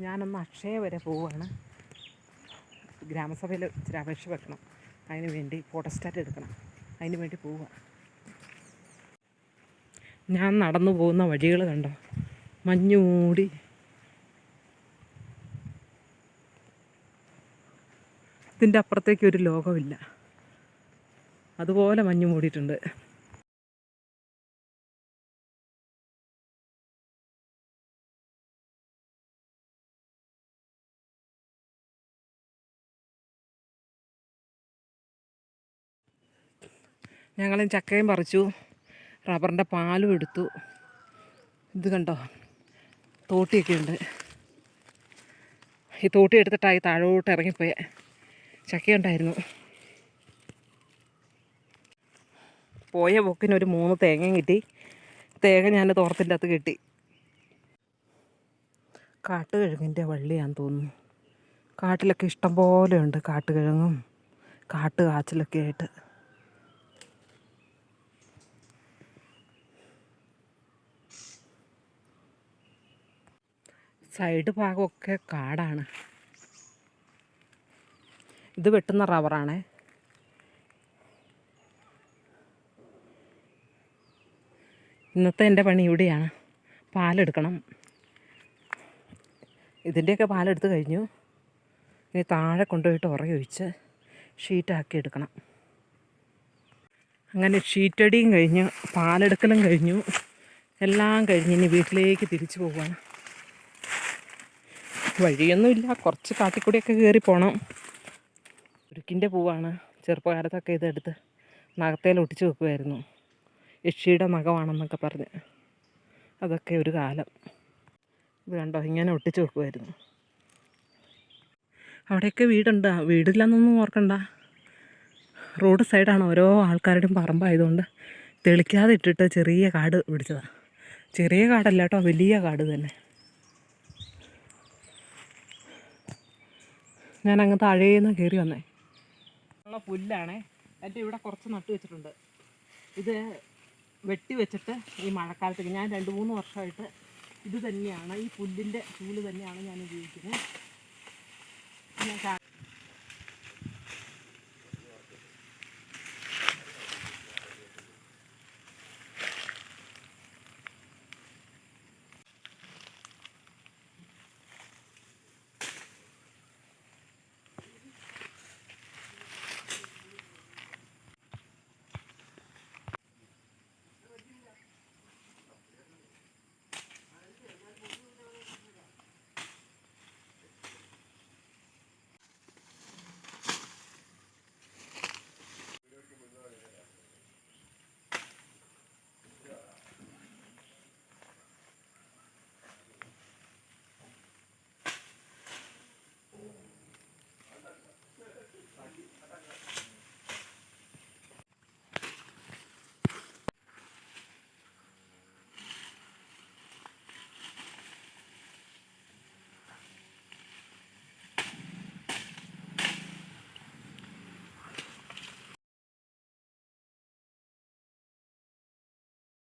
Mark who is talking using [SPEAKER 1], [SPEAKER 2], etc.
[SPEAKER 1] ഞാനൊന്ന് അക്ഷയ വരെ പോവുകയാണ്. ഗ്രാമസഭയിൽ ഇച്ചിരി അപേക്ഷ വെക്കണം. അതിന് വേണ്ടി ഫോട്ടോസ്റ്റാറ്റ് എടുക്കണം. അതിന് വേണ്ടി പോവുക. ഞാൻ നടന്നു പോകുന്ന വഴികൾ കണ്ടോ, മഞ്ഞ് മൂടി. ഇതിൻ്റെ അപ്പുറത്തേക്ക് ഒരു ലോകമില്ല, അതുപോലെ മഞ്ഞ് മൂടിയിട്ടുണ്ട്. ഞങ്ങൾ ചക്കയും പറിച്ചു, റബ്ബറിൻ്റെ പാലും എടുത്തു. ഇത് കണ്ടോ, തോട്ടിയൊക്കെ ഉണ്ട്. ഈ തോട്ടി എടുത്തിട്ടായി താഴോട്ട് ഇറങ്ങിപ്പോയ ചക്കയുണ്ടായിരുന്നു. പോയ പോക്കിനൊരു 3 തേങ്ങയും കിട്ടി. തേങ്ങ ഞാൻ തോർത്തിൻ്റെ അകത്ത് കെട്ടി. കാട്ടുകിഴങ്ങിൻ്റെ വള്ളിയാന്ന് തോന്നുന്നു. കാട്ടിലൊക്കെ ഇഷ്ടം പോലെ ഉണ്ട് കാട്ടുകിഴങ്ങും കാട്ടുകാച്ചിലൊക്കെ ആയിട്ട്. സൈഡ് ഭാഗമൊക്കെ കാടാണ്. ഇത് വെട്ടുന്ന റബ്ബറാണേ. ഇന്നത്തെ എൻ്റെ പണി ഇവിടെയാണ്. പാലെടുക്കണം. ഇതിൻ്റെയൊക്കെ പാലെടുത്ത് കഴിഞ്ഞു. ഇനി താഴെ കൊണ്ടുപോയിട്ട് ഉറയൊഴിച്ച് ഷീറ്റാക്കി എടുക്കണം. അങ്ങനെ ഷീറ്റടിയും കഴിഞ്ഞു, പാലെടുക്കലും കഴിഞ്ഞു, എല്ലാം കഴിഞ്ഞ് ഇനി വീട്ടിലേക്ക് തിരിച്ചു പോവുകയാണ്. വഴിയൊന്നുമില്ല, കുറച്ച് കാട്ടിക്കൂടിയൊക്കെ കയറി പോകണം. ഉരുക്കിൻ്റെ പൂവാണ്. ചെറുപ്പകാലത്തൊക്കെ ഇതെടുത്ത് നഖത്തേൽ ഒട്ടിച്ച് വെക്കുമായിരുന്നു. യക്ഷിയുടെ നഖമാണെന്നൊക്കെ പറഞ്ഞ്. അതൊക്കെ ഒരു കാലം. ഇത് കണ്ടോ, ഇങ്ങനെ ഒട്ടിച്ച് വെക്കുമായിരുന്നു. അവിടെയൊക്കെ വീടുണ്ട്. വീടില്ലെന്നൊന്നും ഓർക്കണ്ട. റോഡ് സൈഡാണ്. ഓരോ ആൾക്കാരുടെയും പറമ്പായതുകൊണ്ട് തെളിക്കാതെ ഇട്ടിട്ട് ചെറിയ കാട് പിടിച്ചതാണ്. ചെറിയ കാടല്ല കേട്ടോ, വലിയ കാട് തന്നെ. ഞാനങ്ങ് താഴേന്ന് കയറി വന്നേ. ഉള്ള പുല്ലാണേ. എൻ്റെ ഇവിടെ കുറച്ച് നട്ടു വെച്ചിട്ടുണ്ട്. ഇത് വെട്ടി വെച്ചിട്ട് ഈ മഴക്കാലത്തേക്ക് ഞാൻ 2-3 വർഷമായിട്ട് ഇത് തന്നെയാണ്, ഈ പുല്ലിൻ്റെ ചൂല് തന്നെയാണ് ഞാൻ ഉപയോഗിക്കുന്നത്. ഞാൻ